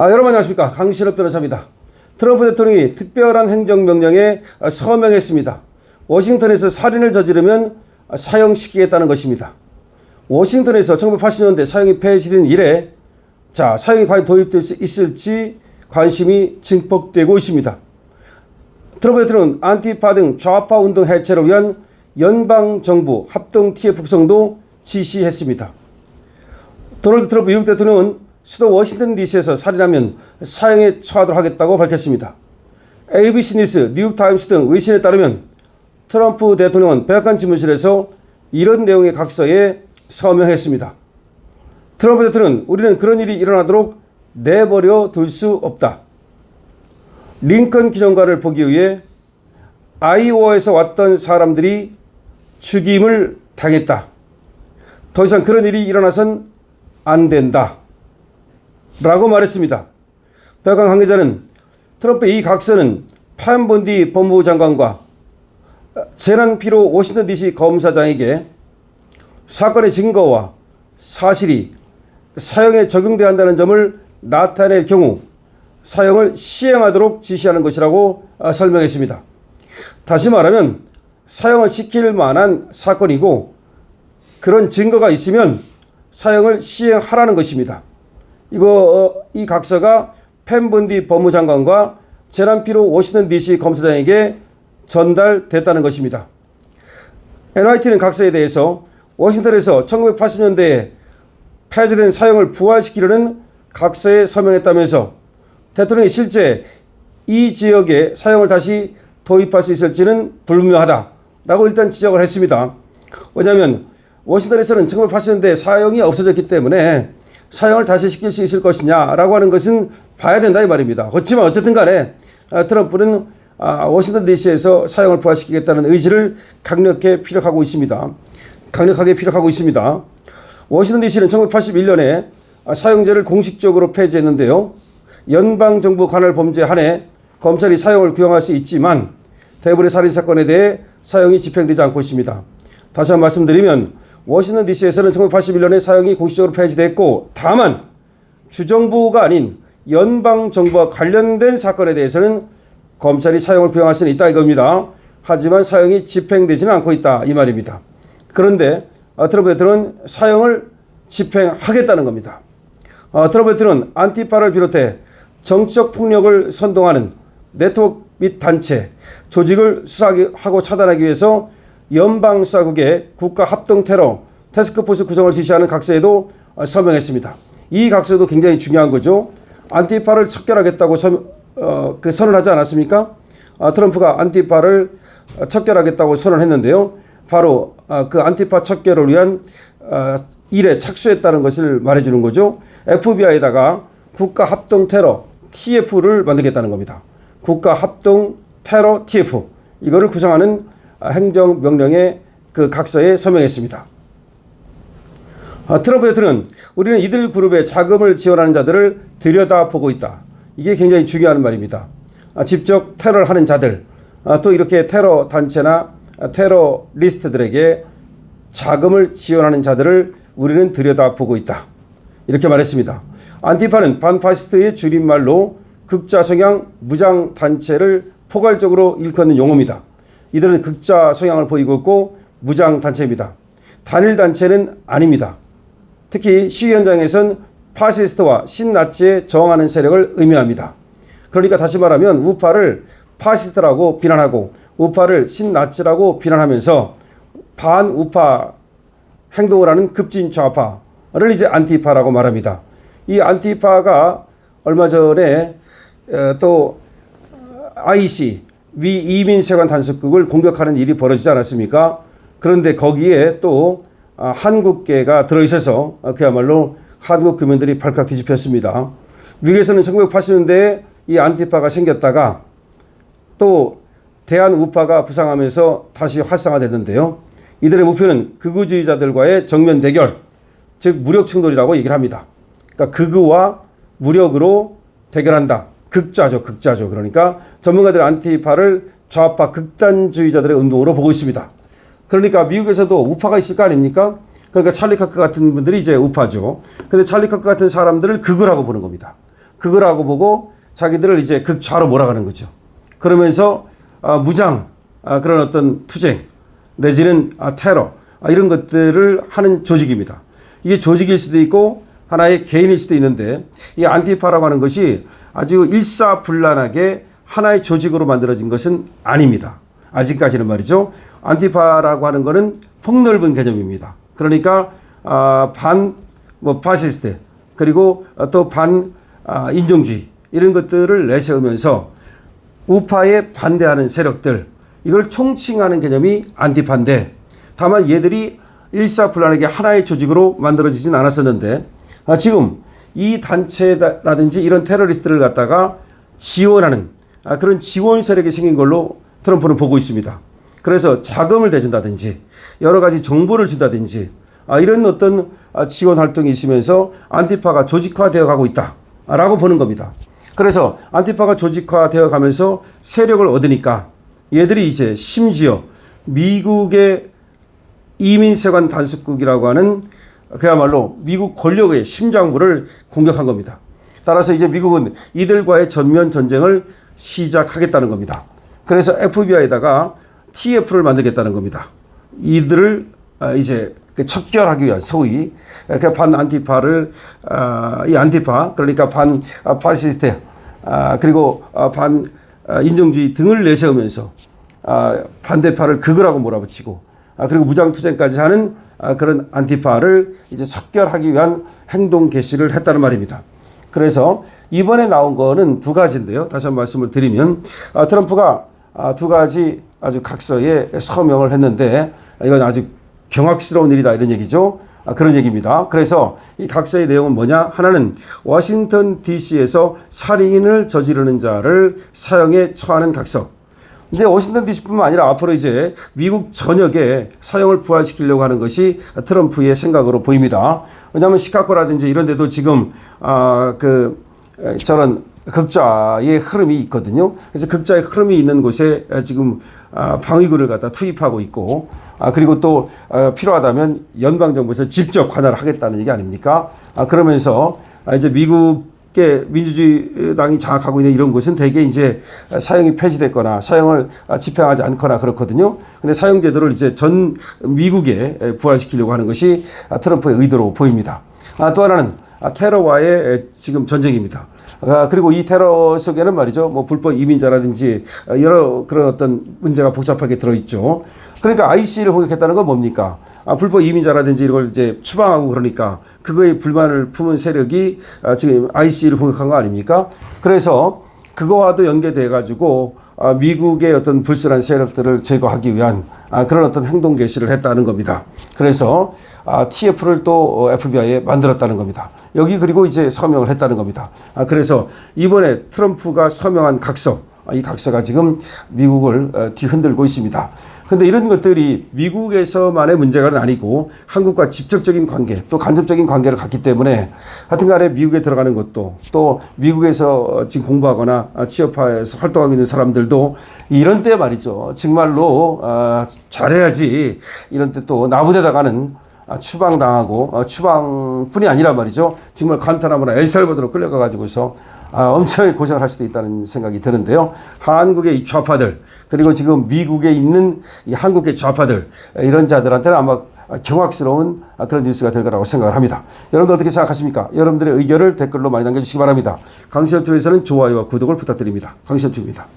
여러분 안녕하십니까. 강신업 변호사입니다. 트럼프 대통령이 특별한 행정명령에 서명했습니다. 워싱턴에서 살인을 저지르면 사형시키겠다는 것입니다. 워싱턴에서 1980년대 사형이 폐지된 이래 사형이 과연 도입될 수 있을지 관심이 증폭되고 있습니다. 트럼프 대통령은 안티파 등 좌파 운동 해체를 위한 연방정부 합동 TF 구성도 지시했습니다. 도널드 트럼프 미국 대통령은 수도 워싱턴 DC에서 살인하면 사형에 처하도록 하겠다고 밝혔습니다. ABC 뉴스, 뉴욕타임스 등 외신에 따르면 트럼프 대통령은 백악관 집무실에서 이런 내용의 각서에 서명했습니다. 트럼프 대통령은 우리는 그런 일이 일어나도록 내버려 둘 수 없다. 링컨 기념관을 보기 위해 아이오와에서 왔던 사람들이 죽임을 당했다. 더 이상 그런 일이 일어나선 안 된다. 라고 말했습니다. 백악관 관계자는 트럼프의 이 각서는 팜 본디 법무부 장관과 제난 피로 워싱턴 DC 검사장에게 사건의 증거와 사실이 사형에 적용돼야 한다는 점을 나타낼 경우 사형을 시행하도록 지시하는 것이라고 설명했습니다. 다시 말하면 사형을 시킬 만한 사건이고 그런 증거가 있으면 사형을 시행하라는 것입니다. 이 각서가 팜 본디 법무장관과 제난 피로 워싱턴 DC 검사장에게 전달됐다는 것입니다. NYT는 각서에 대해서 워싱턴에서 1980년대에 폐지된 사형을 부활시키려는 각서에 서명했다면서 대통령이 실제 이 지역에 사형을 다시 도입할 수 있을지는 불분명하다라고 일단 지적을 했습니다. 왜냐하면 워싱턴에서는 1980년대에 사형이 없어졌기 때문에 사형을 다시 시킬 수 있을 것이냐라고 하는 것은 봐야 된다 이 말입니다. 그렇지만 어쨌든 간에 트럼프는 워싱턴 DC에서 사형을 부활시키겠다는 의지를 강력하게 피력하고 있습니다. 워싱턴 DC는 1981년에 사형제를 공식적으로 폐지했는데요. 연방정부 관할 범죄에 한해 검찰이 사형을 구형할 수 있지만 대부분의 살인사건에 대해 사형이 집행되지 않고 있습니다. 다시 한번 말씀드리면 워싱턴 DC에서는 1981년에 사형이 공식적으로 폐지됐고 다만 주정부가 아닌 연방정부와 관련된 사건에 대해서는 검찰이 사형을 구형할 수는 있다 이겁니다. 하지만 사형이 집행되지는 않고 있다 이 말입니다. 그런데 트럼프 대통령은 사형을 집행하겠다는 겁니다. 트럼프 대통령은 안티파를 비롯해 정치적 폭력을 선동하는 네트워크 및 단체, 조직을 수사하고 차단하기 위해서 연방수사국의 국가합동테러 태스크포스 구성을 지시하는 각서에도 서명했습니다. 이 각서도 굉장히 중요한 거죠. 안티파를 척결하겠다고 선언하지 않았습니까? 트럼프가 안티파를 척결하겠다고 선언했는데요. 바로 그 안티파 척결을 위한 일에 착수했다는 것을 말해주는 거죠. FBI에다가 국가합동테러 TF를 만들겠다는 겁니다. 국가합동테러 TF 이거를 구성하는 행정명령의 그 각서에 서명했습니다. 트럼프 대통령은 우리는 이들 그룹에 자금을 지원하는 자들을 들여다보고 있다. 이게 굉장히 중요한 말입니다. 직접 테러를 하는 자들, 또 이렇게 테러 단체나 테러리스트들에게 자금을 지원하는 자들을 우리는 들여다보고 있다. 이렇게 말했습니다. 안티파는 반파시스트의 줄임말로 극좌 성향 무장 단체를 포괄적으로 일컫는 용어입니다. 이들은 극좌 성향을 보이고 있고 무장 단체입니다. 단일 단체는 아닙니다. 특히 시위 현장에선 파시스트와 신나치에 저항하는 세력을 의미합니다. 그러니까 다시 말하면 우파를 파시스트라고 비난하고 우파를 신나치라고 비난하면서 반우파 행동을 하는 급진 좌파를 이제 안티파라고 말합니다. 이 안티파가 얼마 전에 또 IC 미 이민세관 단속국을 공격하는 일이 벌어지지 않았습니까? 그런데 거기에 또 한국계가 들어있어서 그야말로 한국 교민들이 발칵 뒤집혔습니다. 미국에서는 1980년대에 이 안티파가 생겼다가 또 대한우파가 부상하면서 다시 활성화됐는데요. 이들의 목표는 극우주의자들과의 정면 대결, 즉 무력 충돌이라고 얘기를 합니다. 그러니까 극우와 무력으로 대결한다. 극좌죠. 그러니까 전문가들은 안티파를 좌파 극단주의자들의 운동으로 보고 있습니다. 그러니까 미국에서도 우파가 있을 거 아닙니까? 그러니까 찰리 카크 같은 분들이 이제 우파죠. 근데 찰리 카크 같은 사람들을 극우라고 보는 겁니다. 그거라고 보고 자기들을 이제 극좌로 몰아가는 거죠. 그러면서 무장 그런 어떤 투쟁 내지는 테러 이런 것들을 하는 조직입니다. 이게 조직일 수도 있고 하나의 개인일 수도 있는데 이 안티파라고 하는 것이 아주 일사불란하게 하나의 조직으로 만들어진 것은 아닙니다. 아직까지는 말이죠. 안티파라고 하는 것은 폭넓은 개념입니다. 그러니까 파시스트 그리고 또 인종주의 이런 것들을 내세우면서 우파에 반대하는 세력들 이걸 총칭하는 개념이 안티파인데 다만 얘들이 일사불란하게 하나의 조직으로 만들어지진 않았었는데 지금 이 단체라든지 이런 테러리스트를 갖다가 지원하는 그런 지원 세력이 생긴 걸로 트럼프는 보고 있습니다. 그래서 자금을 대준다든지 여러 가지 정보를 준다든지 이런 어떤 지원 활동이 있으면서 안티파가 조직화되어 가고 있다라고 보는 겁니다. 그래서 안티파가 조직화되어 가면서 세력을 얻으니까 얘들이 이제 심지어 미국의 이민세관 단속국이라고 하는 그야말로 미국 권력의 심장부를 공격한 겁니다. 따라서 이제 미국은 이들과의 전면 전쟁을 시작하겠다는 겁니다. 그래서 FBI에다가 TF를 만들겠다는 겁니다. 이들을 이제 척결하기 위한 소위 반 안티파를 이 안티파 그러니까 반 파시스트 그리고 반 인종주의 등을 내세우면서 반대파를 극을하고 몰아붙이고 그리고 무장투쟁까지 하는 그런 안티파를 이제 척결하기 위한 행동 개시를 했다는 말입니다. 그래서 이번에 나온 거는 두 가지인데요. 다시 한번 말씀을 드리면 트럼프가 두 가지 아주 각서에 서명을 했는데 이건 아주 경악스러운 일이다 이런 얘기죠. 그런 얘기입니다. 그래서 이 각서의 내용은 뭐냐? 하나는 워싱턴 DC에서 살인을 저지르는 자를 사형에 처하는 각서. 근데 워싱턴 DC뿐만 아니라 앞으로 이제 미국 전역에 사형을 부활시키려고 하는 것이 트럼프의 생각으로 보입니다. 왜냐하면 시카고라든지 이런 데도 지금 저런 극좌의 흐름이 있거든요. 그래서 극좌의 흐름이 있는 곳에 지금 방위군을 갖다 투입하고 있고 그리고 또 필요하다면 연방정부에서 직접 관할을 하겠다는 얘기 아닙니까? 그러면서 이제 미국의 민주주의 당이 장악하고 있는 이런 곳은 대개 이제 사형이 폐지됐거나 사형을 집행하지 않거나 그렇거든요. 근데 사형제도를 이제 전 미국에 부활시키려고 하는 것이 트럼프의 의도로 보입니다. 또 하나는 테러와의 지금 전쟁입니다. 그리고 이 테러 속에는 말이죠, 뭐 불법 이민자라든지 여러 그런 어떤 문제가 복잡하게 들어있죠. 그러니까 IC를 공격했다는 건 뭡니까? 불법 이민자라든지 이런 걸 이제 추방하고 그러니까 그거에 불만을 품은 세력이 지금 IC를 공격한 거 아닙니까? 그래서 그거와도 연계돼 가지고 미국의 어떤 불순한 세력들을 제거하기 위한 그런 어떤 행동 개시를 했다는 겁니다. 그래서 TF를 또 FBI에 만들었다는 겁니다. 여기 그리고 이제 서명을 했다는 겁니다. 그래서 이번에 트럼프가 서명한 각서, 이 각서가 지금 미국을 뒤흔들고 있습니다. 그런데 이런 것들이 미국에서만의 문제가 아니고 한국과 직접적인 관계 또 간접적인 관계를 갖기 때문에 하여튼 간에 미국에 들어가는 것도 또 미국에서 지금 공부하거나 취업해서 활동하고 있는 사람들도 이런 때 말이죠. 정말로 잘해야지 이런 때 또 나부대다가는 추방당하고 추방뿐이 아니라 말이죠. 정말 관타나무나 엘살바도르로 끌려가 가지고서 엄청나게 고생을 할 수도 있다는 생각이 드는데요. 한국의 이 좌파들 그리고 지금 미국에 있는 이 한국의 좌파들 이런 자들한테는 아마 경악스러운 그런 뉴스가 될 거라고 생각을 합니다. 여러분들 어떻게 생각하십니까? 여러분들의 의견을 댓글로 많이 남겨주시기 바랍니다. 강시엽TV에서는 좋아요와 구독을 부탁드립니다. 강시엽TV입니다.